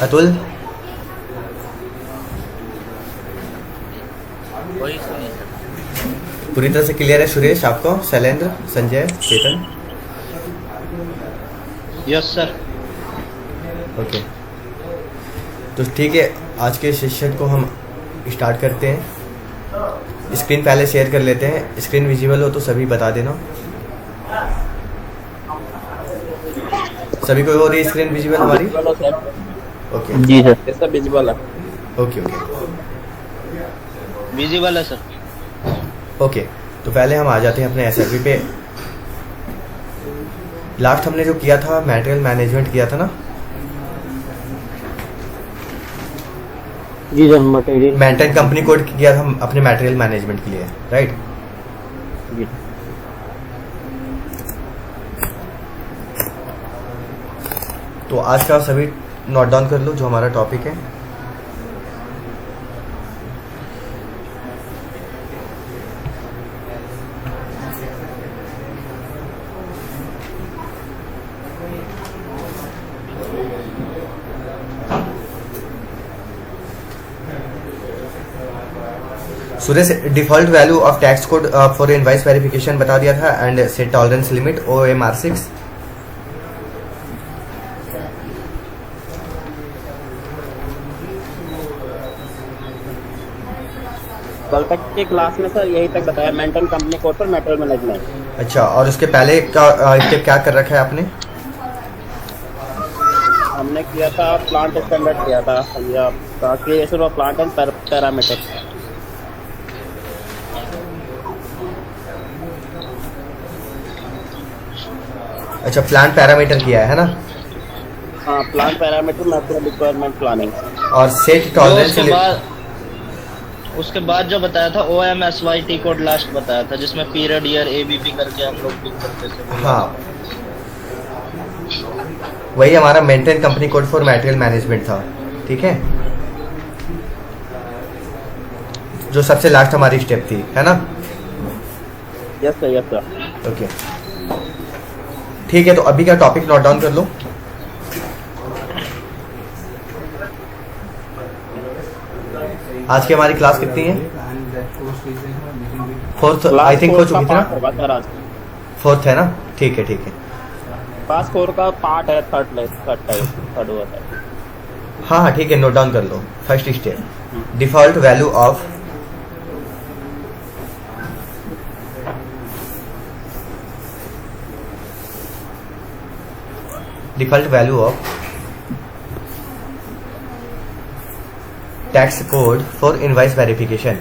अतुल, वही सुनिए सर। पूरी तरह से क्लियर है? सुरेश आपको? Shailendra, Sanjay, Chetan? Yes sir. Okay, तो ठीक है, आज के सेशन को हम स्टार्ट करते हैं। स्क्रीन पहले शेयर कर लेते हैं। स्क्रीन विजिबल हो तो सभी बता देना। सभी को हो रही है स्क्रीन विजिबल हमारी? ओके जी सर, कैसा विजिबल है? ओके ओके विजिबल है सर। ओके। तो पहले हम आ जाते हैं अपने एसएफबी पे। लास्ट हमने जो किया था मटेरियल मैनेजमेंट किया था ना, जी sir, material maintain company code किया था हम अपने मटेरियल मैनेजमेंट के लिए, राइट? जी। तो आज का सभी नोट डाउन कर लो जो हमारा टॉपिक है। Suresh, default value of tax code for invoice verification बता दिया था and set tolerance limit OMR6। कल तक के क्लास में सर यही तक बताया, मेंटेन कंपनी कोड पर मटेरियल मैनेजमेंट। अच्छा, और उसके पहले का स्टेप क्या कर रखा है आपने? हमने किया था प्लांट स्टैंडर्ड किया था या creation of plant and parameter. अच्छा, प्लान पैरामीटर किया है ना? हाँ, plant parameter, maximum requirement planning और सेट जो टॉलरेंस उसके बाद जो बताया था OMSYT कोड लास्ट बताया था, जिसमें पीरियड ईयर ABP करके हम लोग पिक करते थे। हाँ, वही हमारा maintain company code for material management था, ठीक है? जो सबसे लास्ट हमारी स्टेप थी, है ना? Yes sir, yes sir. Okay, ठीक है। तो अभी का टॉपिक नोट डाउन कर लो। आज की हमारी क्लास कितनी है? फोर्थ आई थिंक हो चुकी थी ना? फोर्थ है ना? ठीक है ठीक है। क्लास 4 का पार्ट है, थर्ड हुआ है। हाँ हाँ ठीक है, नोट डाउन कर लो। First step, default value of tax code for invoice verification.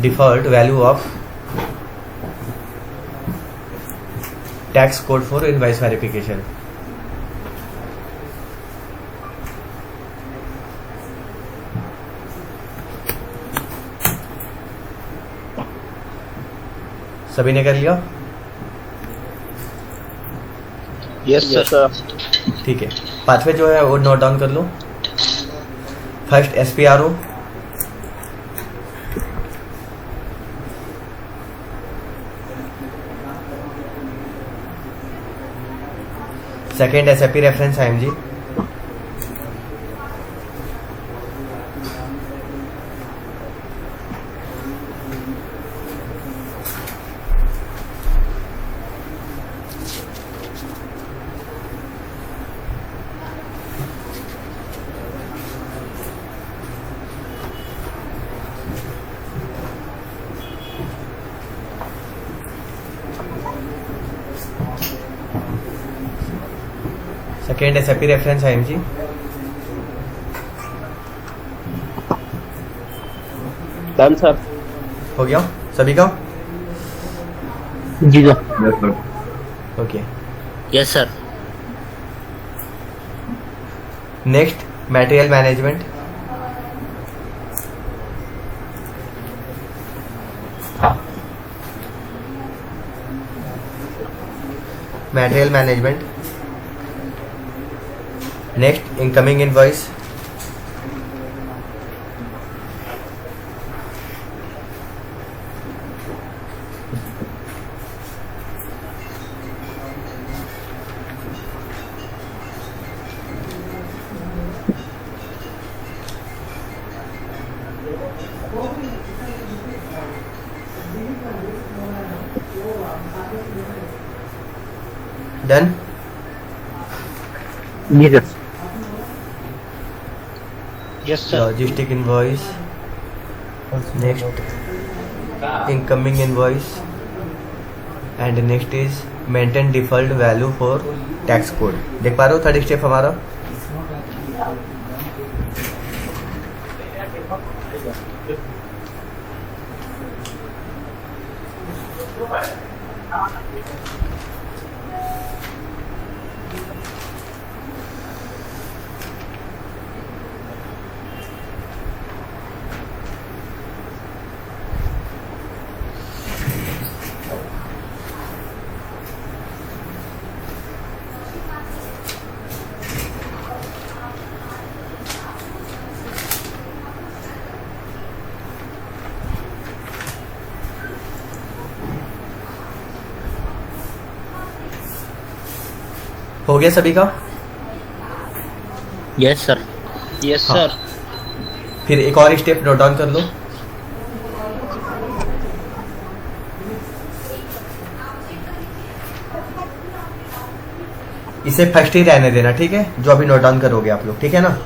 Default value of tax code for invoice verification. सभी ने कर लिया? Yes sir. ठीक है, पांचवे जो है वो नोट डाउन कर लो। First SPRO, second SAP reference IMG, second SAP reference IMG, done sir. हो गया सभी का? जी sir. Okay, yes sir. Next material management. Material management, next incoming invoice, done. Yes sir. Logistic invoice, next incoming invoice and next is maintain default value for tax code. देख पा रहे हो third step हमारा। हो गया सभी का? Yes sir. Yes हाँ। सर। फिर एक और स्टेप नोट डाउन कर लो। इसे फर्स्ट ही रहने देना, ठीक है, जो अभी नोट डाउन करोगे आप लोग, ठीक है ना।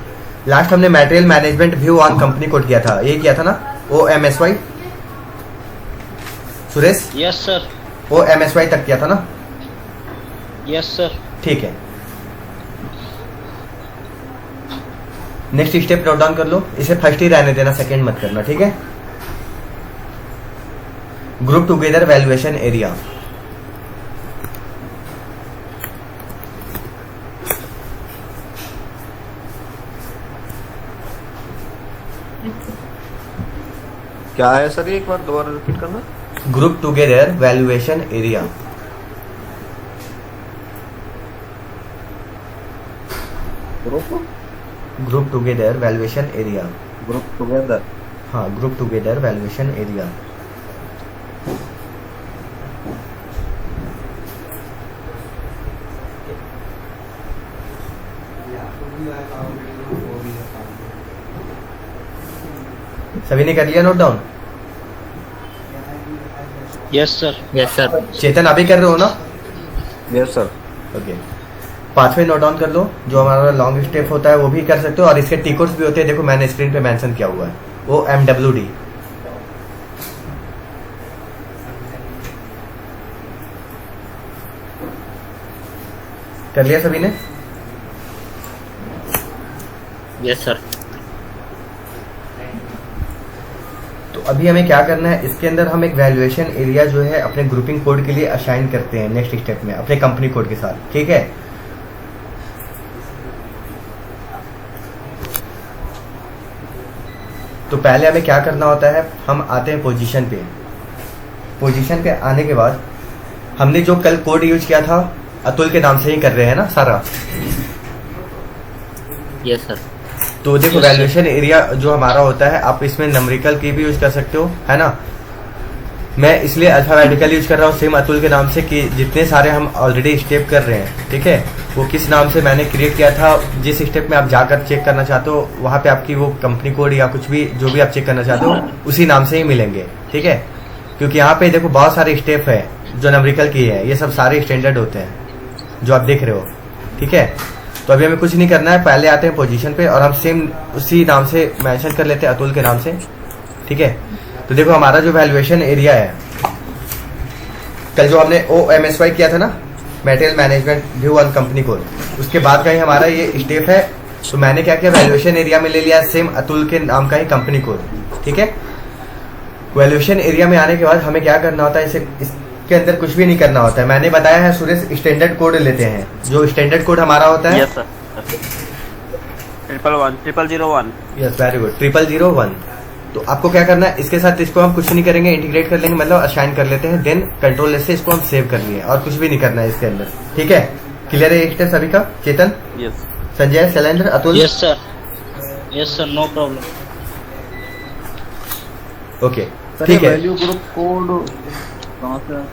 लास्ट हमने material management view on company code किया था, ये किया था ना, OMSY। Suresh, yes sir. OMSY तक किया था ना? Yes sir. ठीक है। नेक्स्ट स्टेप नोट डाउन कर लो, इसे फर्स्ट ही रहने देना, सेकंड मत करना, ठीक है। Group together valuation area. क्या है सर, एक बार दोबारा रिपीट करना। Group together valuation area. Group together valuation area. Group together. हाँ, ग्रुप टुगेदर वैल्यूएशन एरिया। सभी ने कर लिया note down? Yes sir. Yes sir. Chetan अभी कर रहे हो ना? Yes sir. ओके। पांचवें नोट डाउन कर लो, जो हमारा लॉन्ग स्टेप होता है वो भी कर सकते हो, और इसके टी कोड्स भी होते हैं, देखो मैंने स्क्रीन पे मेंशन किया हुआ है, OMWD। कर लिया सभी ने? Yes sir. तो अभी हमें क्या करना है, इसके अंदर हम एक वैल्यूएशन एरिया जो है अपने ग्रुपिंग कोड के लिए असाइन करते हैं नेक्स्ट स्टेप में अपने कंपनी कोड के साथ, ठीक है। तो पहले हमें क्या करना होता है, हम आते हैं पोजीशन पे। पोजीशन पे आने के बाद हमने जो कल कोड यूज किया था अतुल के नाम से ही कर रहे हैं ना सारा। Yes sir. तो देखो वैल्यूएशन एरिया जो हमारा होता है, आप इसमें नंबरिकल की भी यूज कर सकते हो, है ना। मैं इसलिए अल्फाबेटिकल यूज कर रहा हूँ सेम अतुल के नाम से, कि जितने सारे हम ऑलरेडी स्टेप कर रहे हैं, ठीक है, वो किस नाम से मैंने क्रिएट किया था, जिस स्टेप में आप जाकर चेक करना चाहते हो वहां पे आपकी वो कंपनी कोड या कुछ भी जो भी आप चेक करना चाहते हो उसी नाम से ही मिलेंगे, ठीक है। क्योंकि यहाँ पे देखो बहुत सारे स्टेप है जो नंबरिकल की है, ये सब सारे स्टैंडर्ड होते हैं जो आप देख रहे हो, ठीक है। तो अभी हमें कुछ नहीं करना है, पहले आते हैं पोजीशन पे और हम सेम उसी नाम से मेंशन कर लेते हैं अतुल के नाम से, ठीक है। तो देखो हमारा जो वैल्यूएशन एरिया है, कल जो हमने OMSY किया था ना, material management view on company code, उसके बाद का ही हमारा ये स्टेप है। तो मैंने क्या किया, वैल्यूएशन एरिया में ले लिया सेम अतुल के नाम का ही कंपनी कोड, ठीक है। वैल्यूएशन एरिया में आने के बाद हमें क्या करना होता है, इसके अंदर कुछ भी नहीं करना होता है। मैंने बताया है सुरेश, स्टैंडर्ड कोड लेते हैं, जो स्टैंडर्ड कोड हमारा होता है। Yes sir. 111 yes, very good, 001। तो आपको क्या करना है, इसके साथ इसको हम कुछ नहीं करेंगे, इंटीग्रेट कर लेंगे, मतलब असाइन कर लेते हैं, देन कंट्रोल से इसको हम सेव कर लिए, और कुछ भी नहीं करना है इसके अंदर, ठीक है। क्लियर है एक सभी का? Chetan, yes Sanjay, Shailendra, Atul? Yes sir. Yes sir, no problem. Okay, sir ठीक है। वैल्यू ग्रुप कोड कहाँ से आए?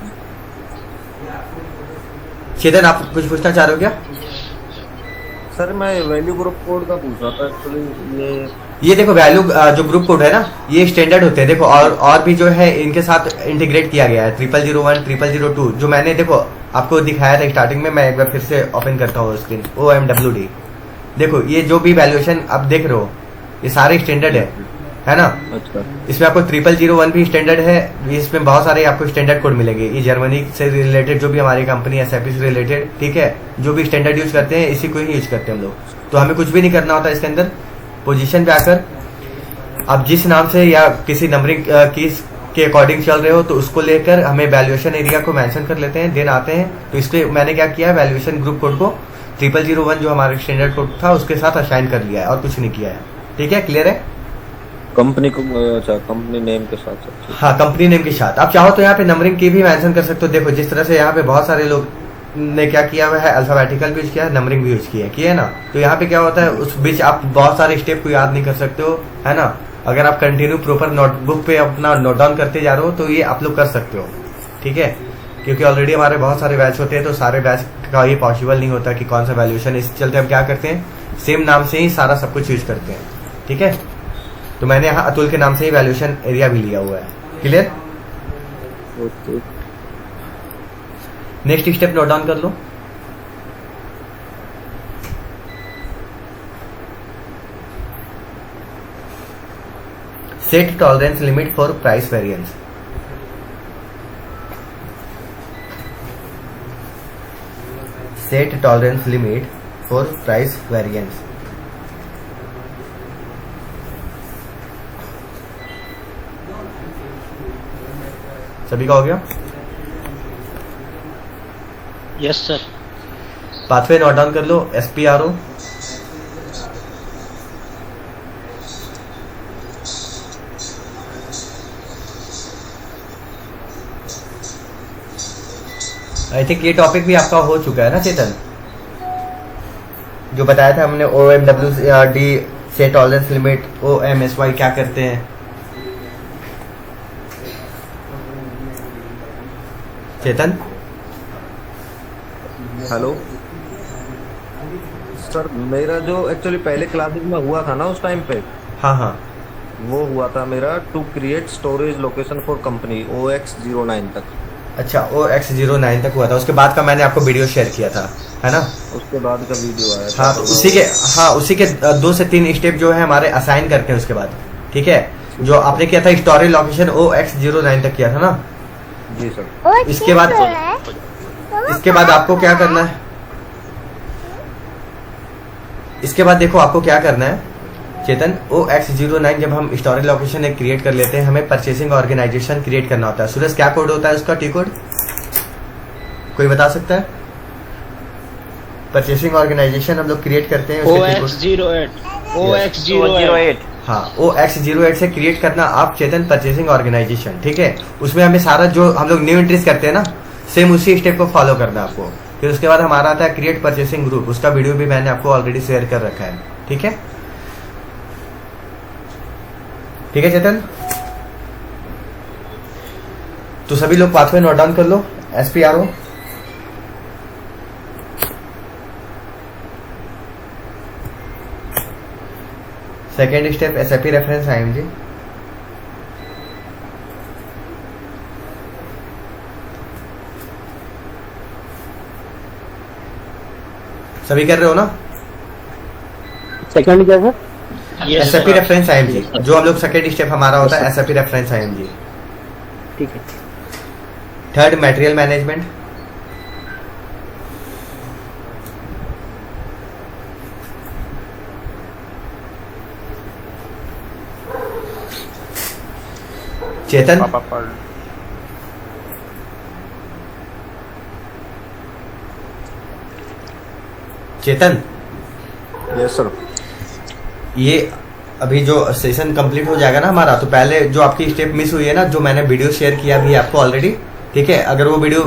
चेतन आप कुछ पूछना चाह रहे हो क्या? सर मैं वैल्यू ग्रुप कोड का पूछ रहा था एक्चुअली। ये देखो वैल्यू जो ग्रुप कोड है ना, ये स्टैंडर्ड होते हैं। देखो और भी जो है इनके साथ इंटीग्रेट किया गया है 0001 0002 जो मैंने देखो आपको दिखाया था स्टार्टिंग में। मैं एक बार फिर से ओपन करता हूँ स्क्रीन। OMWD देखो, ये जो भी वैल्यूएशन आप देख रहे हो ये सारे स्टैंडर्ड है ना। अच्छा। इसमें आपको 0001 भी स्टैंडर्ड है। इसमें बहुत सारे आपको स्टैंडर्ड कोड मिलेंगे। ये जर्मनी से रिलेटेड जो भी हमारी कंपनी है SAP से रिलेटेड, ठीक है, जो भी स्टैंडर्ड यूज करते हैं इसी को ही यूज करते हैं हम लोग। तो हमें कुछ भी नहीं करना होता इसके अंदर। पोजीशन पे आकर आप जिस नाम से या किसी नंबरिंग कीज के अकॉर्डिंग चल रहे हो तो उसको लेकर हमें वैल्यूएशन एरिया को मेंशन कर लेते हैं, देन आते हैं। तो इसलिए मैंने क्या किया, वैल्यूएशन ग्रुप कोड को 0001 जो हमारा स्टैंडर्ड कोड था उसके साथ असाइन कर लिया है और कुछ नहीं किया है। ठीक है, क्लियर है? कंपनी को, अच्छा कंपनी नेम के साथ सर। हाँ, कंपनी नेम के साथ। आप चाहो तो यहाँ पे नंबरिंग की भी मेंशन कर सकते हो। देखो जिस तरह से यहाँ पे बहुत सारे लोग ने क्या किया हुआ है, अल्फाबेटिकल भी यूज किया है, नंबरिंग भी यूज किया है ना। तो यहाँ पे क्या होता है, उस बीच आप बहुत सारे स्टेप को याद नहीं कर सकते हो, है ना। अगर आप कंटिन्यू प्रॉपर नोटबुक पे अपना नोट डाउन करते जा रहे हो तो ये आप लोग कर सकते हो। ठीक है, क्योंकि ऑलरेडी हमारे बहुत सारे बैच होते हैं तो सारे बैच का ये पॉसिबल नहीं होता कि कौन सा वैल्यूएशन। इस चलते हम क्या करते हैं, सेम नाम से ही सारा सब कुछ यूज करते हैं। ठीक है, तो मैंने यहाँ अतुल के नाम से ही वैल्यूएशन एरिया भी लिया हुआ है। Clear? Okay. Next step note down कर लो। Set tolerance limit for price variance. Set tolerance limit for price variance. सभी का हो गया? Yes sir. Pathway note down कर लो। SPRO, आई थिंक ये टॉपिक भी आपका हो चुका है ना चेतन, जो बताया था हमने। OMWD से टॉलरेंस लिमिट, OMSY क्या करते हैं। चेतन हेलो सर, मेरा जो एक्चुअली पहले क्लासेस में हुआ था ना उस टाइम पे, हाँ हाँ, वो हुआ था मेरा to create storage location for company OX09 तक। अच्छा, OX09 तक हुआ था। उसके बाद का मैंने आपको वीडियो शेयर किया था, है ना। उसके बाद का वीडियो आया था। हाँ, तो उसी के 2 से 3 स्टेप जो है हमारे असाइन करते हैं उसके बाद। ठीक है, जो आपने किया था स्टोरेज लोकेशन OX09 तक किया था ना। जी सर। इसके बाद आपको क्या करना है, इसके बाद देखो आपको क्या करना है चेतन। OX09 जब हम स्टोरेज लोकेशन एक क्रिएट कर लेते हैं, हमें परचेसिंग ऑर्गेनाइजेशन क्रिएट करना होता है। सूरज क्या कोड होता है उसका, T कोड कोई बता सकता है? परचेसिंग ऑर्गेनाइजेशन हम लोग क्रिएट करते हैं OX08 हाँ, OX08 से क्रिएट करना आप चेतन परचेसिंग ऑर्गेनाइजेशन। ठीक है, उसमें हमें सारा जो हम लोग न्यू एंट्रीज करते हैं ना, सेम उसी स्टेप को फॉलो करना है आपको। फिर उसके बाद हमारा आता है क्रिएट परचेसिंग ग्रुप। उसका वीडियो भी मैंने आपको ऑलरेडी शेयर कर रखा है। ठीक है, ठीक है चेतन। तो सभी लोग पाथवे नोट डाउन कर लो। SPRO, second step SAP reference IMG, सभी कर रहे हो ना? सेकंड क्या सर? SAP रेफरेंस IMG जो हम लोग सेकेंड स्टेप हमारा होता है SAP रेफरेंस IMG। ठीक है। थर्ड मटेरियल मैनेजमेंट, चेतन। चेतन, यस सर। ये अभी जो सेशन कंप्लीट हो जाएगा ना हमारा, तो पहले जो आपकी स्टेप मिस हुई है ना, जो मैंने वीडियो शेयर किया भी है आपको ऑलरेडी। ठीक है, अगर वो वीडियो,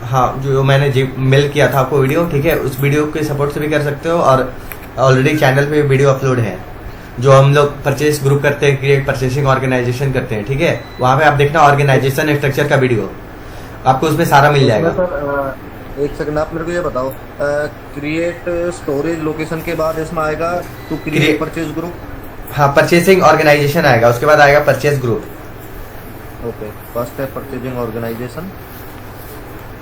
हाँ, जो मैंने मेल किया था आपको वीडियो, ठीक है, उस वीडियो के सपोर्ट से भी कर सकते हो। और ऑलरेडी चैनल पे वीडियो अपलोड है जो हम लोग परचेस ग्रुप करते हैं, क्रिएट परचेसिंग ऑर्गेनाइजेशन करते हैं। ठीक है, वहां पे आप देखना ऑर्गेनाइजेशन स्ट्रक्चर का वीडियो। आपको उसमें सारा मिल जाएगा। सर एक सेकंड, आप मेरे को ये बताओ, क्रिएट स्टोरेज लोकेशन के बाद इसमें आएगा to create Create- purchase group. हाँ, परचेसिंग ऑर्गेनाइजेशन आएगा, उसके बाद आएगा परचेस ग्रुप। ओके, फर्स्ट है परचेजिंग ऑर्गेनाइजेशन।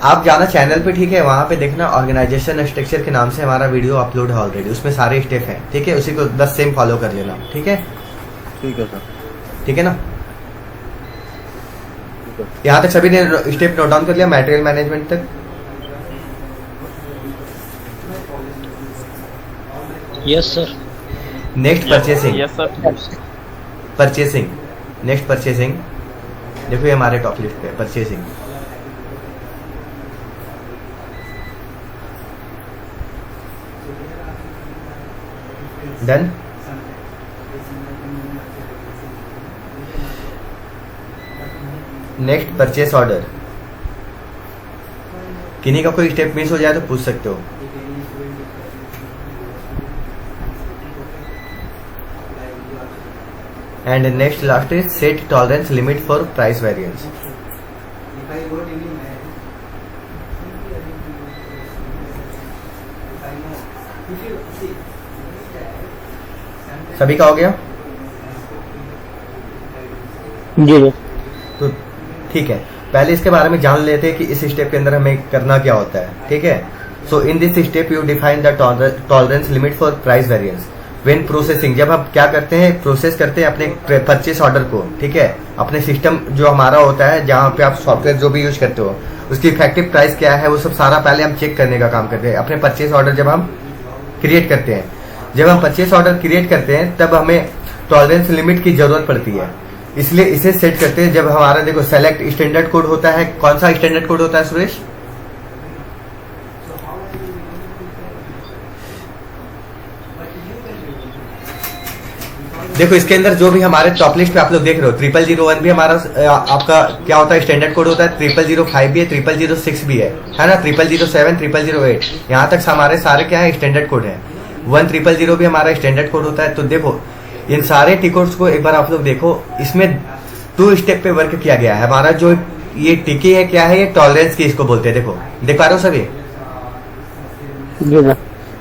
आप जाना चैनल पे, ठीक है, वहां पे देखना ऑर्गेनाइजेशन स्ट्रक्चर के नाम से हमारा वीडियो अपलोड है ऑलरेडी, उसमें सारे स्टेप हैं, ठीक है, उसी को बस सेम फॉलो कर लेना, ठीक है। ठीक है सर, ठीक है ना, ठीक है। यहाँ तक सभी ने स्टेप नोट डाउन कर लिया, मटेरियल मैनेजमेंट तक। Yes sir. Next purchasing, yes sir. Purchasing, next purchasing, देखो ये हमारे टॉप लिस्ट पे purchasing. Done. Next purchase order. किन्हीं का कोई स्टेप मिस हो जाए तो पूछ सकते हो। And next last is set tolerance limit for price variance. सभी का हो गया? जी जी। तो ठीक है, पहले इसके बारे में जान लेते हैं कि इस स्टेप के अंदर हमें करना क्या होता है, ठीक है। So in this step you define the tolerance limit for price variance when processing. जब हम क्या करते हैं, प्रोसेस करते हैं अपने परचेस ऑर्डर को, ठीक है, अपने सिस्टम जो हमारा होता है, जहां पे आप सॉफ्टवेयर जो भी यूज करते हो, उसकी इफेक्टिव प्राइस क्या है, वो सब सारा पहले हम चेक करने का काम करते हैं अपने परचेस ऑर्डर जब हम क्रिएट करते हैं। जब हम परचेस ऑर्डर क्रिएट करते हैं तब हमें टॉलरेंस लिमिट की जरूरत पड़ती है, इसलिए इसे सेट करते हैं। जब हमारा देखो सेलेक्ट स्टैंडर्ड कोड होता है, कौन सा स्टैंडर्ड कोड होता है सुरेश? देखो इसके अंदर जो भी हमारे टॉप लिस्ट पे आप लोग देख रहे हो, 0001 भी हमारा आपका क्या होता है, स्टैंडर्ड कोड होता है, 0005 भी है, 0006 भी है ना, 0007, 0008, यहाँ तक हमारे सारे क्या है, स्टैंडर्ड कोड है। 1000 भी हमारा स्टैंडर्ड कोड होता है। तो देखो इन सारे टी कोड्स को एक बार आप लोग देखो, इसमें 2 स्टेप पे वर्क किया गया है। हमारा जो ये टिकी है क्या है, ये टॉलरेंस की इसको बोलते हैं। देखो देख पा रहे हो सभी?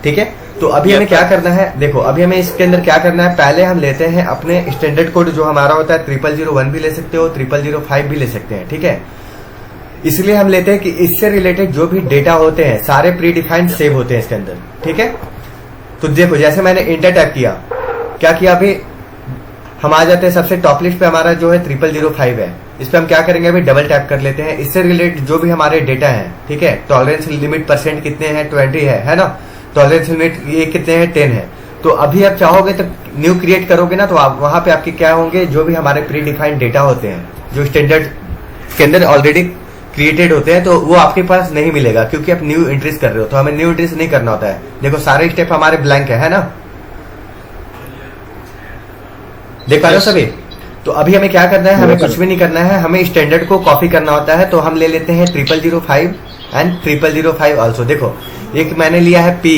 ठीक है, तो अभी हमें क्या करना है, देखो अभी हमें इसके अंदर क्या करना है, पहले हम लेते हैं अपने स्टैंडर्ड कोड जो हमारा होता है, 0001 भी ले सकते हो, 0005 भी ले सकते हैं, ठीक है। इसलिए हम लेते हैं कि इससे रिलेटेड जो भी डेटा होते हैं सारे प्री डिफाइंड सेव होते हैं इसके अंदर, ठीक है। तो देखो जैसे मैंने इंटर टैप किया, क्या किया, अभी हम आ जाते हैं सबसे टॉप लिस्ट पे, हमारा जो है 0005 है, इस पे हम क्या करेंगे, अभी डबल टैप कर लेते हैं। इससे रिलेटेड जो भी हमारे डेटा है, ठीक है, टॉलरेंस लिमिट परसेंट कितने हैं, 20 है ना, टॉलरेंस लिमिट ये कितने हैं, 10 है। तो अभी आप चाहोगे तो न्यू क्रिएट करोगे ना, तो आप वहां पे आपके क्या होंगे, जो भी हमारे प्री डिफाइंड डेटा होते हैं जो स्टैंडर्ड के अंदर ऑलरेडी क्रिएटेड होते हैं, तो वो आपके पास नहीं मिलेगा, क्योंकि आप न्यू एंट्रीज कर रहे हो। तो हमें न्यू एंट्रीज नहीं करना होता है। देखो सारे स्टेप हमारे ब्लैंक है ना, देख पा रहे हो सभी? तो अभी हमें क्या करना है, हमें कुछ भी नहीं करना है, हमें स्टैंडर्ड को कॉपी करना होता है। तो हम ले लेते हैं 0005 एंड 0005 ऑल्सो। देखो एक मैंने लिया है पी,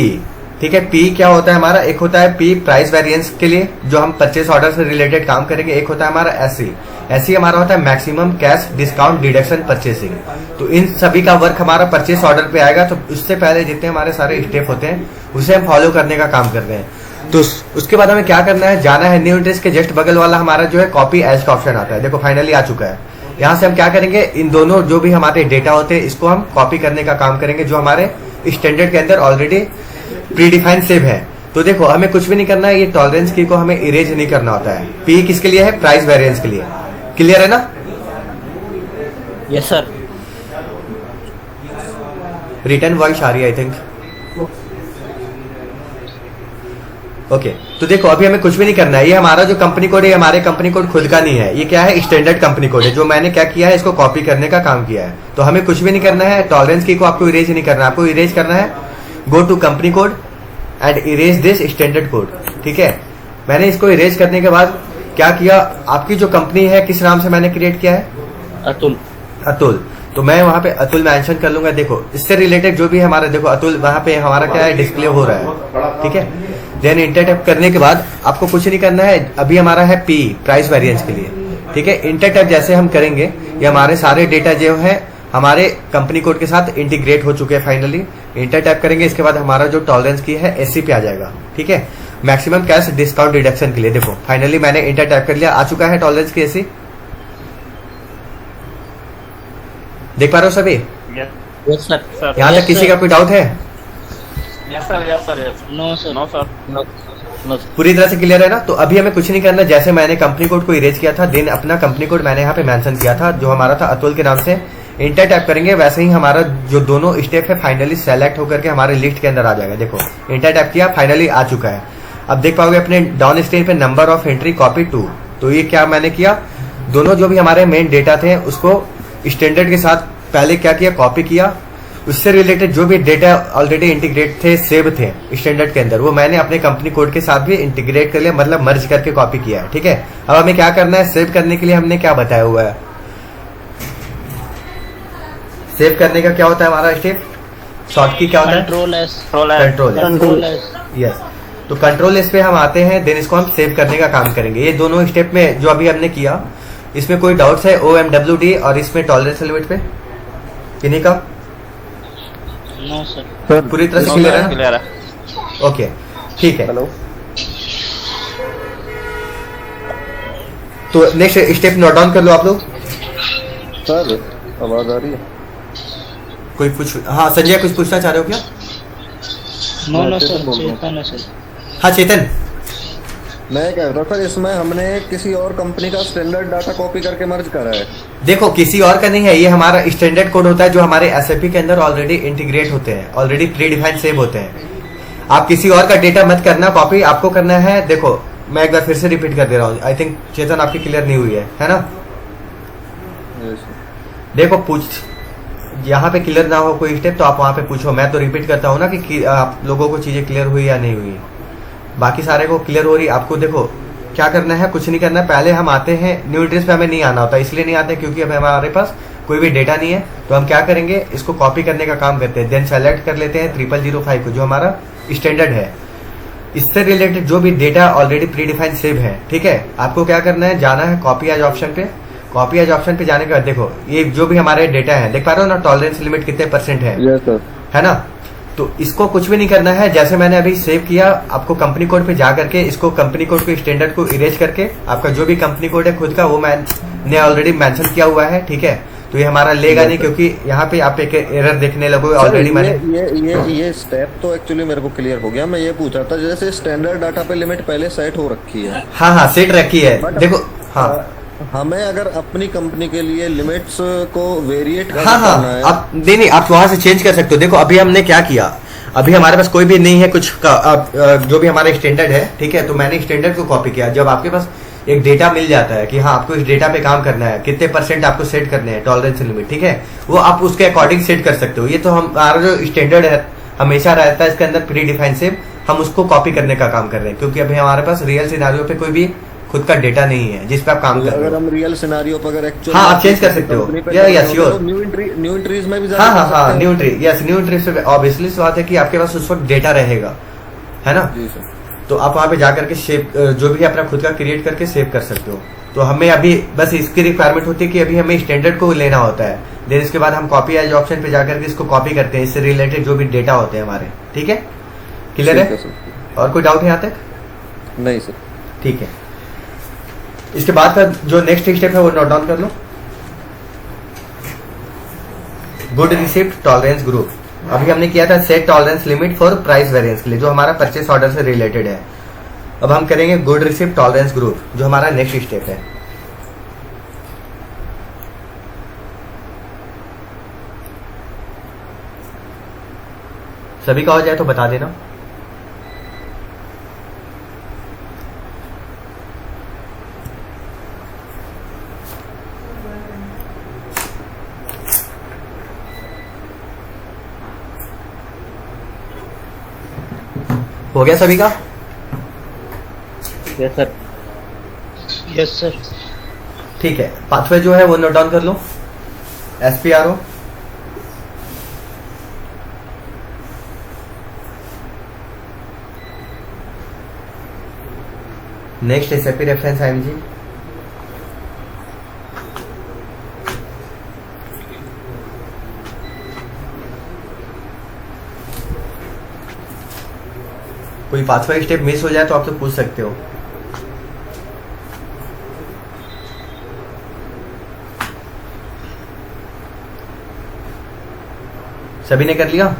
ठीक है। पी क्या होता है हमारा, एक होता है पी प्राइस वेरिएंस के लिए जो हम परचेस ऑर्डर से रिलेटेड काम करेंगे, एक होता है हमारा एससी। एससी हमारा होता है maximum cash discount deduction purchasing. तो इन सभी का वर्क हमारा परचेस ऑर्डर पे आएगा। तो उससे पहले जितने हमारे सारे स्टेप होते हैं उसे हम फॉलो करने का काम करते हैं। तो उसके बाद हमें क्या करना है, जाना है न्यू एंट्रीज के जस्ट बगल वाला हमारा जो है कॉपी एज का ऑप्शन आता है। देखो फाइनली आ चुका है। यहाँ से हम क्या करेंगे, इन दोनों जो भी हमारे डेटा होते हैं इसको हम कॉपी करने का काम करेंगे, जो हमारे स्टैंडर्ड के अंदर ऑलरेडी प्री डिफाइंड सेव है। तो देखो हमें कुछ भी नहीं करना है, ये टॉलरेंस की को हमें इरेज नहीं करना होता है। पी किसके लिए है, प्राइस वेरिएंस के लिए। क्लियर है ना? Yes sir. रिटर्न वॉइस आ रही है आई थिंक। ओके तो देखो अभी हमें कुछ भी नहीं करना है। ये हमारा जो कंपनी कोड है, हमारे कंपनी कोड खुद का नहीं है, ये क्या है, स्टैंडर्ड कंपनी कोड है, जो मैंने क्या किया है, इसको कॉपी करने का काम किया है। तो हमें कुछ भी नहीं करना है, टॉलरेंस की को आपको इरेज नहीं करना है। आपको इरेज करना है, go to company code and erase this standard code, ठीक है। मैंने इसको इरेज करने के बाद क्या किया, आपकी जो कंपनी है किस नाम से मैंने क्रिएट किया है, अतुल। अतुल। तो मैं वहां पे अतुल मेंशन कर लूंगा। देखो इससे रिलेटेड जो भी हमारा, देखो अतुल वहां पे हमारा क्या है, डिस्प्ले हो रहा है, ठीक है। देन इंटर टैप करने के बाद आपको कुछ नहीं करना है। अभी हमारा है पी प्राइस वेरिएंस के लिए, ठीक है। इंटर टैप जैसे हम करेंगे, ये हमारे सारे डेटा जो है हमारे कंपनी कोड के साथ इंटीग्रेट हो चुके हैं फाइनली। इंटर टैप करेंगे, इसके बाद हमारा जो टॉलरेंस की है एससी पे आ जाएगा। ठीक है, मैक्सिमम कैश डिस्काउंट डिडक्शन के लिए देखो फाइनली मैंने इंटर टैप कर लिया, आ चुका है टॉलरेंस की एससी। देख पा रहे हो सभी? Yes sir. सर यहाँ Yes, तक किसी sir. का कोई डाउट है? Yes sir yes sir yes no sir. No sir no पूरी तरह से क्लियर है ना? तो अभी हमें कुछ नहीं करना, जैसे मैंने कंपनी कोड को इरेज किया था, देन अपना कंपनी कोड मैंने यहाँ पे मेंशन किया था जो हमारा था अतुल के नाम से। इंटर टैप करेंगे, वैसे ही हमारा जो दोनों स्टेप है फाइनली सेलेक्ट होकर के हमारे लिस्ट के अंदर आ जाएगा। देखो इंटर टैप किया, फाइनली आ चुका है। अब देख पाओगे अपने डाउन स्क्रीन पे नंबर ऑफ एंट्री कॉपी 2। तो ये क्या मैंने किया, दोनों जो भी हमारे मेन डेटा थे उसको स्टैंडर्ड के साथ पहले क्या किया, कॉपी किया। उससे रिलेटेड जो भी डेटा ऑलरेडी इंटीग्रेट थे, सेव थे स्टैंडर्ड के अंदर, वो मैंने अपने कंपनी कोड के साथ भी इंटीग्रेट कर लिया, मतलब मर्ज करके कॉपी किया है। ठीक है, अब हमें क्या करना है, सेव करने के लिए हमने क्या बताया हुआ है, सेव करने का क्या होता है हमारा स्टेप, शॉर्ट की क्या होता है, control S. Control S. Yes, तो कंट्रोल एस पे हम आते हैं, देन इसको हम सेव करने का काम करेंगे। ये दोनों स्टेप में जो अभी हमने किया, इसमें कोई डाउट्स है OMWD और इसमें टॉलरेंस लिमिट पे किन्हीं का? No sir. पूरी तरह से क्लियर है? क्लियर है। ओके ठीक है। हेलो तो नेक्स्ट स्टेप नोट डाउन कर लो आप लोग। सर, आवाज आ रही है? कोई पूछ, हाँ संजय कुछ पूछना चाह रहे हो क्या? नो चेतन सर, बोल रहा हूँ। चेतन है सर। हाँ चेतन, मैं कह रहा था इसमें हमने किसी और कंपनी का स्टैंडर्ड डाटा कॉपी करके मर्ज करा है। देखो किसी और का नहीं है, ये हमारा स्टैंडर्ड कोड होता है जो हमारे एसएपी के अंदर ऑलरेडी इंटीग्रेट होते हैं, ऑलरेडी प्री डिफाइंड सेव होते हैं। आप किसी और का डेटा मत करना कॉपी, आपको करना है। देखो मैं एक बार फिर से रिपीट कर दे रहा हूँ, आई थिंक चेतन आपकी क्लियर नहीं हुई है ना? देखो पूछ, यहाँ पे क्लियर ना हो कोई स्टेप तो आप वहां पे पूछो, मैं तो रिपीट करता हूँ ना कि आप लोगों को चीजें क्लियर हुई या नहीं हुई। बाकी सारे को क्लियर हो रही। आपको देखो क्या करना है, कुछ नहीं करना है। पहले हम आते हैं न्यू एड्रेस पे, हमें नहीं आना होता, इसलिए नहीं आते क्योंकि अब हमारे पास कोई भी डेटा नहीं है। तो हम क्या करेंगे, इसको कॉपी करने का काम करते हैं, देन सेलेक्ट कर लेते हैं 0005 को जो हमारा स्टैंडर्ड है। इससे रिलेटेड जो भी data already pre defined save है, ठीक है, आपको क्या करना है, जाना है कॉपी एज ऑप्शन पे। कॉपी एज ऑप्शन पे जाने के बाद देखो ये जो भी हमारे डेटा है, देख पा रहे हो ना टॉलरेंस लिमिट कितने % है, यस सर। है ना? तो इसको कुछ भी नहीं करना है, जैसे मैंने अभी सेव किया, आपको कंपनी कोड पे जा करके इसको कंपनी कोड को स्टैंडर्ड को इरेज करके आपका जो भी कंपनी कोड है खुद का वो मैंने ऑलरेडी मेंशन किया हुआ है। ठीक है, तो ये हमारा लेगा नहीं क्योंकि यहाँ पे आप एक एरर देखने लगोगे ऑलरेडी मैंने। ये स्टेप तो एक्चुअली मेरे को क्लियर हो गया। मैं ये पूछ रहा था जैसे स्टैंडर्ड डाटा पे लिमिट पहले सेट हो रखी है। हाँ सेट रखी है। But, देखो हाँ हमें अगर अपनी कंपनी के लिए लिमिट्स को वेरिएट हाँ करना है, आप नहीं आप वहां से चेंज कर सकते हो। देखो अभी हमने क्या किया, अभी हमारे पास कोई भी नहीं है कुछ का, जो भी हमारा स्टैंडर्ड है, ठीक है, तो मैंने स्टैंडर्ड को कॉपी किया। जब आपके पास एक डेटा मिल जाता है कि हाँ आपको इस डेटा पे काम करना है, कितने % आपको सेट करने हैं टॉलरेंस लिमिट, ठीक है, वो आप उसके अकॉर्डिंग सेट कर सकते हो। ये तो हमारा जो स्टैंडर्ड है हमेशा रहता है इसके अंदर प्री डिफाइन सेव, हम उसको कॉपी करने का काम कर रहे हैं क्योंकि अभी हमारे पास रियल सिनारियो पे कोई भी खुद का डेटा नहीं है जिस पे आप काम कर रहे अगर हो। हम रियल सिनारियो पर अगर एक्चुअली हाँ, आप change कर सकते हो। Yeah, sure. न्यू एंट्रीज में भी हाँ हाँ हाँ new entry, yes new entry से ऑब्वियसली सी बात है कि आपके पास उस वक्त डेटा रहेगा, है ना? जी सर। तो आप वहां पे जाकर के सेव जो भी अपना खुद का क्रिएट करके सेव कर सकते हो। तो हमें अभी बस इसकी रिक्वायरमेंट होती है कि अभी हमें स्टैंडर्ड को लेना होता है, देन इसके बाद हम कॉपी एज ऑप्शन पे जाकर के इसको कॉपी करते हैं, इससे रिलेटेड जो भी डेटा होते हैं हमारे। ठीक है, क्लियर है? और कोई डाउट है यहाँ तक? नहीं सर। ठीक है, इसके बाद का जो नेक्स्ट स्टेप है वो नोट डाउन कर लो। गुड रिसिप्ट टॉलरेंस ग्रुप, अभी हमने किया था set tolerance limit for price variance के लिए जो हमारा परचेस ऑर्डर से रिलेटेड है। अब हम करेंगे गुड रिसिप्ट टॉलरेंस ग्रुप जो हमारा नेक्स्ट स्टेप है। सभी का हो जाए तो बता देना। हो गया सभी का? Yes sir. Yes sir. ठीक है, पाथवे जो है वो नोट डाउन कर लो। SPRO, next SAP reference IMG, कोई 5वां स्टेप मिस हो जाए तो आप तो पूछ सकते हो। सभी ने कर लिया?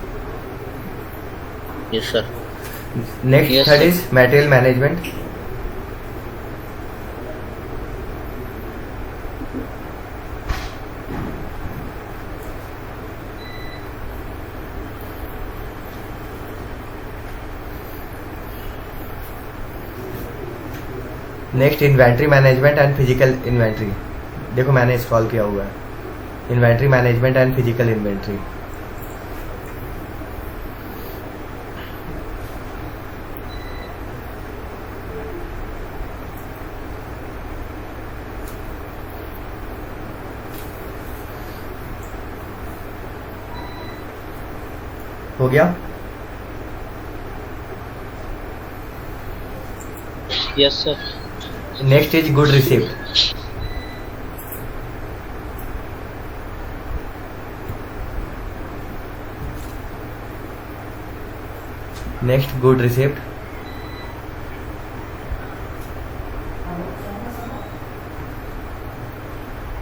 Yes sir. Next Yes, third sir. Is material management. Next inventory management and physical inventory. देखो मैंने स्क्रॉल किया हुआ है, inventory management and physical inventory. हो गया? Yes sir. Next is good receipt. Next good receipt.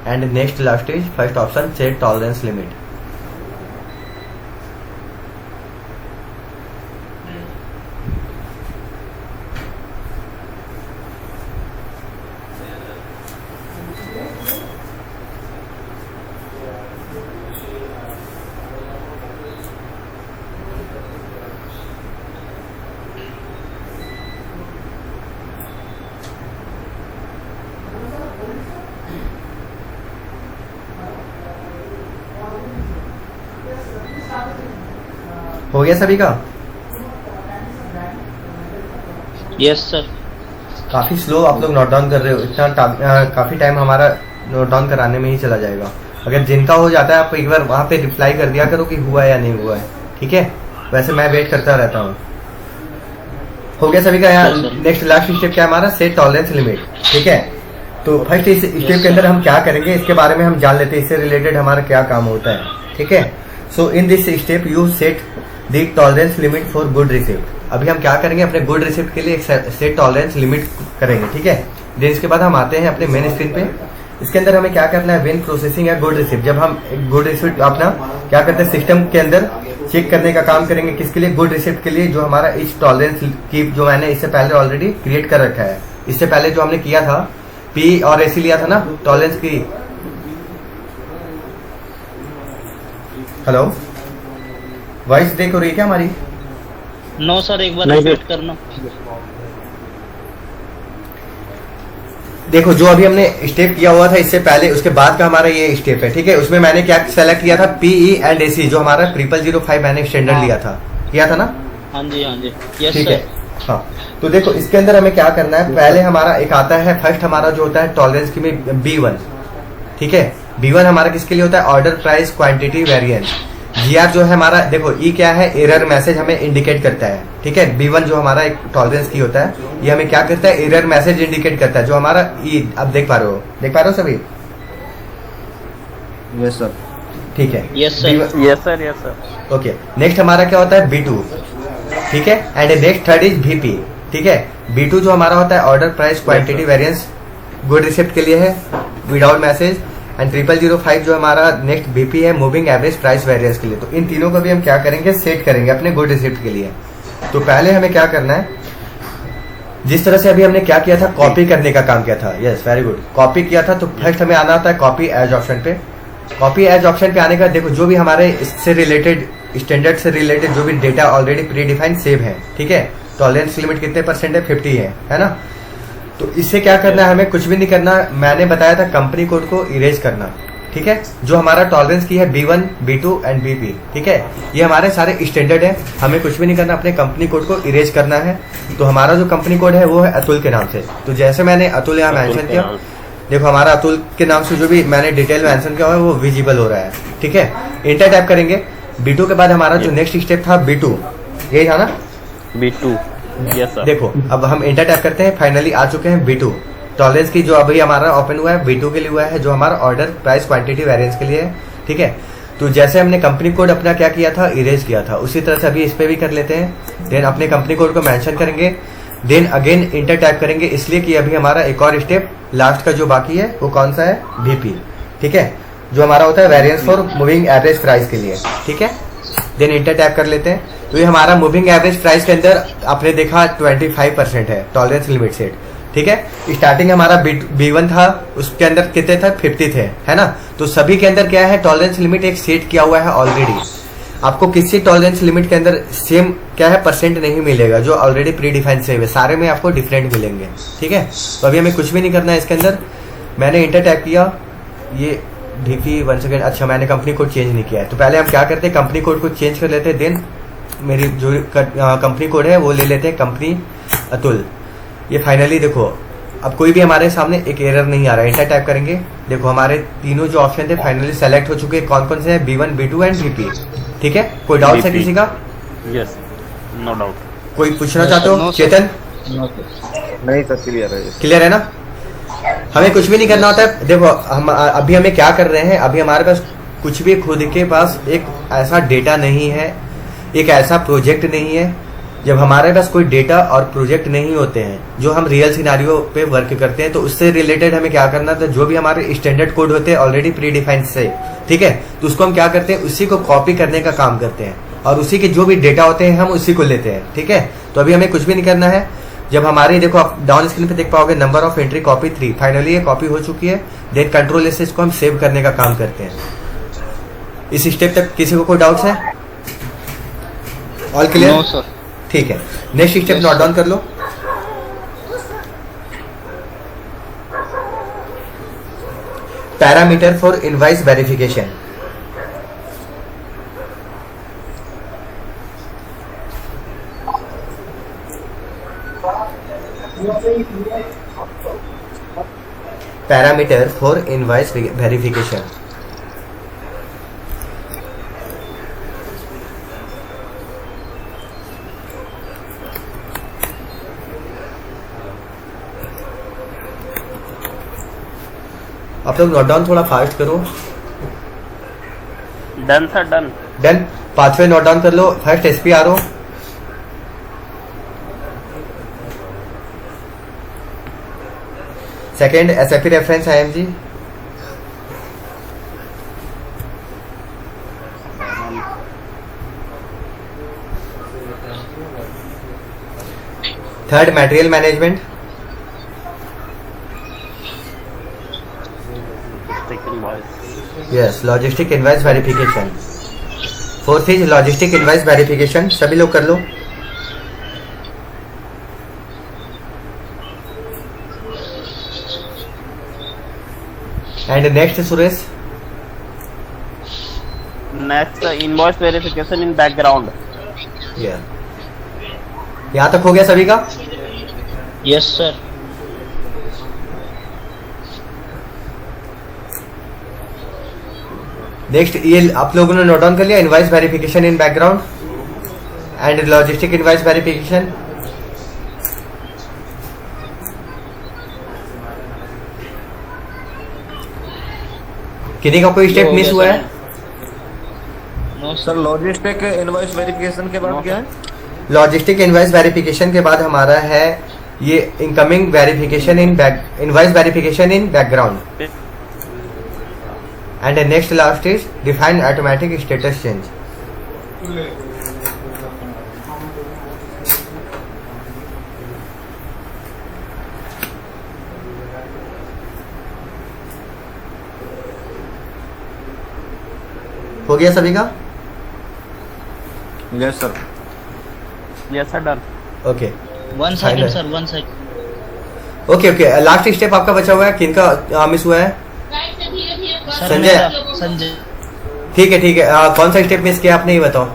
And next last is first option set tolerance limit. हो गया सभी का? Yes sir. काफी स्लो आप लोग नोट डाउन कर रहे हो, काफी टाइम हमारा नोट डाउन कराने में ही चला जाएगा। अगर जिनका हो जाता है आप एक बार वहां पे रिप्लाई कर दिया करो कि हुआ या नहीं हुआ है, ठीक है? वैसे मैं वेट करता रहता हूँ। हो गया सभी का? यहाँ Yes, sir. Next last step क्या हमारा? सेट टॉलरेंस लिमिट, ठीक है? तो फर्स्ट इस स्टेप के अंदर हम क्या करेंगे इसके बारे में हम जान लेते हैं, इससे रिलेटेड हमारा क्या काम होता है, ठीक है? So in this step you set the tolerance limit for good receipt. अभी हम क्या करेंगे, अपने गुड रिसिप्ट के लिए एक सेट टॉलरेंस लिमिट करेंगे, ठीक है? देन इसके बाद हम आते हैं अपने मेन स्क्रीन पे। इसके अंदर हमें क्या करना है, व्हेन प्रोसेसिंग या गुड रिसिप्ट, जब हम गुड रिसिप्ट अपना क्या करते हैं सिस्टम के अंदर चेक करने का काम करेंगे। किसके लिए? गुड रिसिप्ट के लिए, जो हमारा इस टॉलरेंस की जो मैंने इससे पहले ऑलरेडी क्रिएट कर रखा है। इससे पहले जो हमने किया था पी और एसी लिया था ना टॉलरेंस की। हेलो, वॉइस देख हो रही है क्या हमारी? नो सर, एक बार नहीं, रिपीट करना। देखो जो अभी हमने स्टेप किया हुआ था इससे पहले, उसके बाद का हमारा ये स्टेप है, ठीक है? उसमें मैंने क्या सेलेक्ट किया था, पीई एंड एसी, जो हमारा 0005 मैंने स्टैंडर्ड लिया था ना? हाँ जी हाँ जी। यस ठीक है। सर। हाँ, तो देखो इसके अंदर हमें क्या करना है, पहले हमारा एक आता है, फर्स्ट हमारा जो होता है टॉलरेंस की में B1, ठीक है? B1 हमारा किसके लिए होता है? Order price quantity variance. GR जो है हमारा, देखो ई क्या है, एरर मैसेज हमें इंडिकेट करता है, ठीक है? B1 जो हमारा एक टॉलरेंस की होता है, ये हमें क्या करता है, एरर मैसेज इंडिकेट करता है, जो हमारा ई, अब देख पा रहे हो सभी? Yes sir. ठीक है। Yes sir. Yes sir, yes sir. Okay, next हमारा क्या होता है, B2, ठीक है? And next third is VP, ठीक है? B2 जो हमारा होता है order price quantity variance, good receipt के लिए है, विदाउट मैसेज। एंड 0005 जो हमारा नेक्स्ट VP है, मूविंग एवरेज प्राइस वेरिएंस के लिए। तो इन तीनों को भी हम क्या करेंगे, सेट करेंगे अपने गुड रिसिप्ट के लिए। तो पहले हमें क्या करना है, जिस तरह से अभी हमने क्या किया था, कॉपी करने का काम किया था। यस, वेरी गुड, कॉपी किया था। तो फर्स्ट हमें आना होता है कॉपी एज ऑप्शन पे। कॉपी एज ऑप्शन पे आने का, देखो जो भी हमारे इससे रिलेटेड, स्टैंडर्ड से रिलेटेड जो भी data already pre defined save है, ठीक है? टॉलरेंस लिमिट कितने % है? 50 है ना? तो इससे क्या करना है, हमें कुछ भी नहीं करना। मैंने बताया था कंपनी कोड को इरेज करना, ठीक है? जो हमारा टॉलरेंस की है B1, B2 एंड BP, ठीक है? ये हमारे सारे स्टैंडर्ड है, हमें कुछ भी नहीं करना, अपने कंपनी कोड को इरेज करना है। तो हमारा जो कंपनी कोड है वो है अतुल के नाम से। तो जैसे मैंने अतुल यहाँ मेंशन किया, देखो हमारा अतुल के नाम से जो भी मैंने डिटेल मेंशन किया हुआ है वो विजिबल हो रहा है, ठीक है? इंटर टाइप करेंगे। B2 के बाद हमारा जो नेक्स्ट स्टेप था B2, यही था ना? B2। Yes sir. देखो अब हम इंटर टाइप करते हैं, फाइनली आ चुके हैं B2। टॉलरेंस की जो अभी हमारा ओपन हुआ है B2 के लिए हुआ है, जो हमारा ऑर्डर प्राइस क्वांटिटी वेरिएंस के लिए है, ठीक है? तो जैसे हमने कंपनी कोड अपना क्या किया था, इरेज किया था, उसी तरह से अभी इस पे भी कर लेते हैं। देन अपने कंपनी कोड को मेंशन करेंगे, देन अगेन इंटर टाइप करेंगे, इसलिए कि अभी हमारा एक और स्टेप लास्ट का जो बाकी है वो कौन सा है, VP, ठीक है, जो हमारा होता है variance for moving average price के लिए, ठीक है। देन इंटर टाइप कर लेते हैं। तो ये हमारा मूविंग एवरेज प्राइस के अंदर आपने देखा 25% है टॉलरेंस लिमिट सेट, ठीक है। स्टार्टिंग हमारा B1 था, उसके अंदर कितने थे, 50 थे, है ना। तो सभी के अंदर क्या है, टॉलरेंस लिमिट एक सेट किया हुआ है ऑलरेडी। आपको किसी टॉलरेंस लिमिट के अंदर सेम क्या है परसेंट नहीं मिलेगा, जो ऑलरेडी प्री डिफाइन से हुए, सारे में आपको डिफरेंट मिलेंगे, ठीक है। तो अभी हमें कुछ भी नहीं करना है इसके अंदर। मैंने इंटर टाइप किया, ये VP 1 सेकेंड, अच्छा मैंने कंपनी कोड चेंज नहीं किया है। तो पहले हम क्या करते हैं, कंपनी कोड को चेंज कर लेते हैं। देन मेरी जो कंपनी कोड है वो ले लेते हैं, कंपनी अतुल। ये फाइनली देखो अब कोई भी हमारे सामने एक एरर नहीं आ रहा है। इंटर टाइप करेंगे, देखो हमारे तीनों जो ऑप्शन थे फाइनली सेलेक्ट हो चुके हैं। कौन कौन से हैं, B1, B2 एंड VP, ठीक है। कोई डाउट है VP। किसी का? Yes, no doubt. कोई पूछना चाहते हो? No, sir. चेतन नहीं सर, क्लियर है ये। क्लियर है ना। हमें कुछ भी नहीं करना होता है। देखो हम अभी हमें क्या कर रहे हैं, अभी हमारे पास कुछ भी खुद के पास एक ऐसा डेटा नहीं है, एक ऐसा प्रोजेक्ट नहीं है। जब हमारे पास कोई डेटा और प्रोजेक्ट नहीं होते हैं, जो हम रियल सिनारियो पे वर्क करते हैं, तो उससे रिलेटेड हमें क्या करना था, जो भी हमारे स्टैंडर्ड कोड होते हैं ऑलरेडी प्री डिफाइंड से, ठीक है, तो उसको हम क्या करते हैं, उसी को कॉपी करने का काम करते हैं, और उसी के जो भी डेटा होते हैं हम उसी को लेते हैं, ठीक है। तो अभी हमें कुछ भी नहीं करना है। जब हमारी देखो आप डाउन स्क्रीन पे देख पाओगे number of entry copy 3, finally ये कॉपी हो चुकी है। देन कंट्रोल से इसको हम सेव करने का काम करते हैं। इस स्टेप तक किसी को कोई डाउट्स है? All clear? No sir. ठीक है, नेक्स्ट स्टेप नोट डाउन कर लो। Parameter for invoice verification. Parameter for invoice verification. आप लोग नोट डाउन थोड़ा फास्ट करो। Done sir, done. डन। पांचवे नोट डाउन कर लो। First SPRO, second SFP reference IMG, third material management, yes logistic invoice verification, fourth is logistic invoice verification. सभी लोग कर लो। And next Suresh, next invoice verification in background. यहाँ तक हो गया सभी का? Yes sir. नेक्स्ट ये आप लोगों ने नोट डाउन कर लिया, invoice verification in background and logistic invoice verification. किन्हीं का कोई स्टेप मिस हुआ है? No sir logistic invoice verification के बाद क्या है? लॉजिस्टिक इनवॉइस वेरिफिकेशन के बाद हमारा है ये incoming verification in invoice verification in background and next last is define automatic status change. हो गया सभी का? Yes sir. Yes sir, done. Okay 1 second sir, 1 second. Okay okay, last step आपका बचा हुआ है। किनका मिस हुआ है? सर संजय। मेरा, संजय। ठीक है ठीक है, कौन सा स्टेप मिस किया आपने ये बताओ।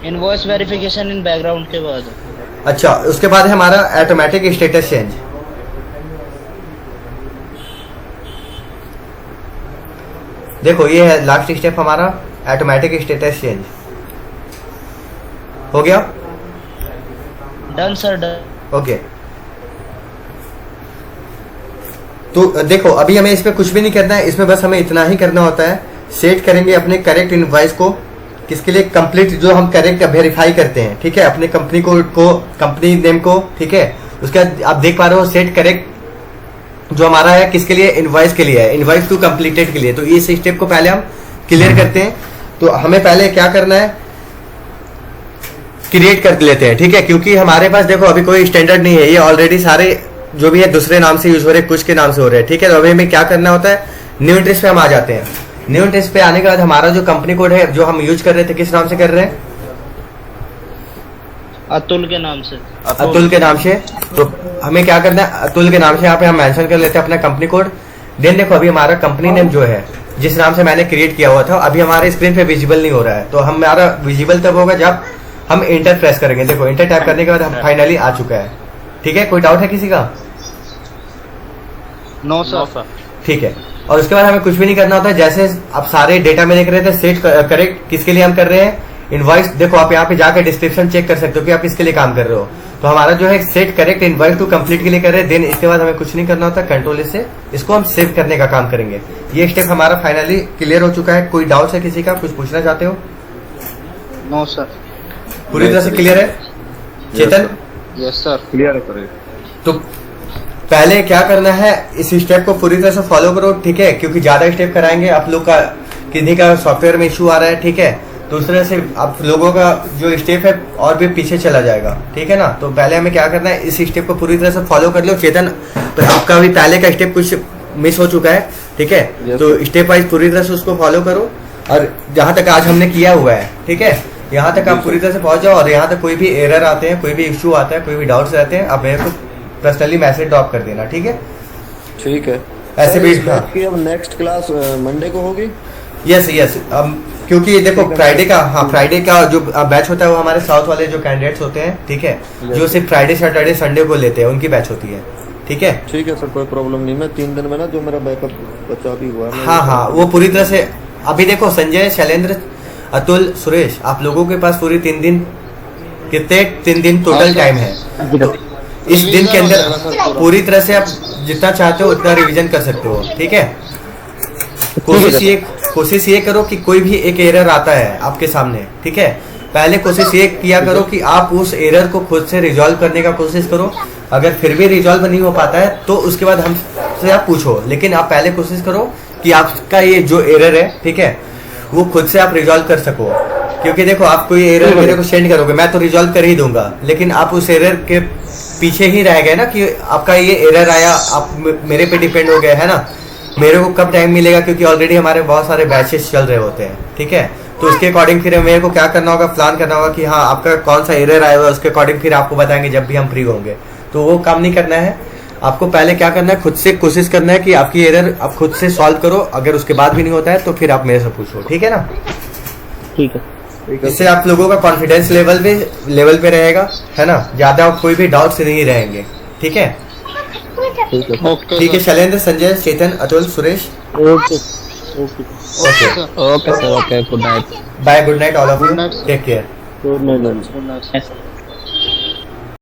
इनवॉइस वेरिफिकेशन इन बैकग्राउंड के बाद। अच्छा, उसके बाद है हमारा ऑटोमेटिक स्टेटस चेंज। देखो ये है लास्ट स्टेप हमारा, ऑटोमेटिक स्टेटस चेंज। हो गया? Done sir, done. ओके, तो देखो अभी हमें इसमें कुछ भी नहीं करना है, इसमें बस हमें इतना ही करना होता है। सेट करेंगे अपने करेक्ट इनवॉइस को, किसके लिए, कंप्लीट जो हम करेक्ट वेरीफाई करते हैं, ठीक है, अपने कंपनी कोड को, कंपनी नेम को, ठीक है। उसके बाद आप देख पा रहे हो सेट करेक्ट जो हमारा है किसके लिए, इनवॉइस के लिए है, इनवॉइस टू कंप्लीटेड के लिए। तो इस स्टेप को पहले हम क्लियर करते हैं। तो हमें पहले क्या करना है, क्रिएट कर लेते हैं, ठीक है, क्योंकि हमारे पास देखो अभी कोई स्टैंडर्ड नहीं है, ये ऑलरेडी सारे जो भी है दूसरे नाम से यूज हो रहे हैं, कुछ के नाम से हो रहे हैं, ठीक है। तो अभी हमें क्या करना होता है, न्यू इंटरेस्ट पे हम आ जाते हैं। न्यू इंटरेस्ट पे आने के बाद हमारा जो कंपनी कोड है जो हम यूज कर रहे थे, किस नाम से कर रहे हैं, अतुल के नाम से। अतुल के नाम से। तो हमें क्या करना है, अतुल के नाम से यहाँ पे हम मेंशन कर लेते हैं अपना कंपनी कोड। देन देखो अभी हमारा कंपनी नेम जो है जिस नाम से मैंने क्रिएट किया हुआ था, अभी हमारे स्क्रीन पे विजिबल नहीं हो रहा है। तो हमारा विजिबल तब होगा जब हम इंटर प्रेस करेंगे। देखो इंटर टाइप करने के बाद हम फाइनली आ चुका है, ठीक है। कोई डाउट है किसी का? No no sir. सर। ठीक है। और उसके बाद हमें कुछ भी नहीं करना होता है। जैसे आप सारे डेटा में देख रहे थे, सेट करेक्ट किसके लिए हम कर रहे हैं, इनवॉइस। देखो आप यहाँ पे जाकर डिस्क्रिप्शन चेक कर सकते हो कि आप इसके लिए काम कर रहे हो। तो हमारा जो है set correct invoice to complete के लिए कर रहे हैं। देन इसके बाद हमें कुछ नहीं करना होता, कंट्रोल से इसको हम सेव करने का काम करेंगे। ये स्टेप हमारा फाइनली क्लियर हो चुका है। कोई डाउट है किसी का, कुछ पूछना चाहते हो? No sir. पूरी तरह से क्लियर है चेतन? Yes sir. क्लियर है सर। तो पहले क्या करना है, इस स्टेप को पूरी तरह से फॉलो करो, ठीक है, क्योंकि ज्यादा स्टेप कराएंगे आप लोग का किसी का सॉफ्टवेयर में इशू आ रहा है, ठीक है। तो उस तरह से आप लोगों का जो स्टेप है और भी पीछे चला जाएगा, ठीक है ना। तो पहले हमें क्या करना है, इस स्टेप को पूरी तरह से फॉलो कर लो। चेतन तो आपका भी पहले का स्टेप कुछ मिस हो चुका है, ठीक है। तो स्टेप वाइज पूरी तरह से उसको फॉलो करो और जहां तक आज हमने किया हुआ है, ठीक है, यहाँ तक आप पूरी तरह से पहुंच जाओ। और यहाँ तक कोई भी एरर आते हैं, कोई भी इशू आता है, कोई भी डाउट्स रहते हैं, आप मेरे को पर्सनली मैसेज ड्रॉप कर देना, ठीक है। ठीक है। ऐसे भी हाँ। कि अब नेक्स्ट क्लास मंडे को होगी। यस यस, क्योंकि देखो फ्राइडे का, हाँ फ्राइडे का जो बैच होता है वो हमारे साउथ वाले जो कैंडिडेट्स होते हैं, ठीक है, जो सिर्फ फ्राइडे सैटरडे संडे को लेते हैं, उनकी बैच होती है, ठीक है। ठीक है सर, कोई प्रॉब्लम नहीं। मैं 3 दिन में ना जो मेरा बैकअप बचा भी हुआ है, हाँ हाँ, वो पूरी तरह से। अभी देखो संजय, शैलेंद्र, अतुल, सुरेश, आप लोगों के पास पूरी 3 दिन, कितने 3 दिन टोटल टाइम है। इस दिन के अंदर पूरी तरह से आप जितना चाहते हो उतना रिवीजन कर सकते हो, ठीक है। कोशिश ये करो कि कोई भी एक एरर आता है आपके सामने, ठीक है, पहले कोशिश ये किया करो कि आप उस एरर को खुद से रिजॉल्व करने का कोशिश करो। अगर फिर भी रिजॉल्व नहीं हो पाता है तो उसके बाद हमसे आप पूछो, लेकिन आप पहले कोशिश करो कि आपका ये जो एरर है, ठीक है, वो खुद से आप रिजॉल्व कर सको। क्योंकि देखो आप कोई एरर मेरे को सेंड करोगे, मैं तो रिजॉल्व कर ही दूंगा, लेकिन आप उस एरर के पीछे ही रह गए ना कि आपका ये एरर आया, आप मेरे पे डिपेंड हो गए, है ना। मेरे को कब टाइम मिलेगा, क्योंकि ऑलरेडी हमारे बहुत सारे बैचेस चल रहे होते हैं, ठीक है। तो उसके अकॉर्डिंग फिर मेरे को क्या करना होगा, प्लान करना होगा कि हाँ आपका कौन सा एरर आया हुआ है, उसके अकॉर्डिंग फिर आपको बताएंगे जब भी हम फ्री होंगे। तो वो काम नहीं करना है आपको। पहले क्या करना है, खुद से कोशिश करना है कि आपकी एरर आप खुद से सॉल्व करो। अगर उसके बाद भी नहीं होता है तो फिर आप मेरे से पूछो, ठीक है ना। ठीक है। इससे आप लोगों का कॉन्फिडेंस लेवल पे रहेगा, है ना, ज्यादा कोई भी डाउट्स नहीं रहेंगे, ठीक है। ठीक है, Shailendra, Sanjay, Chetan, Atul, Suresh, okay okay okay sir. Okay, good night. Bye, good night all of you, take care. Good night.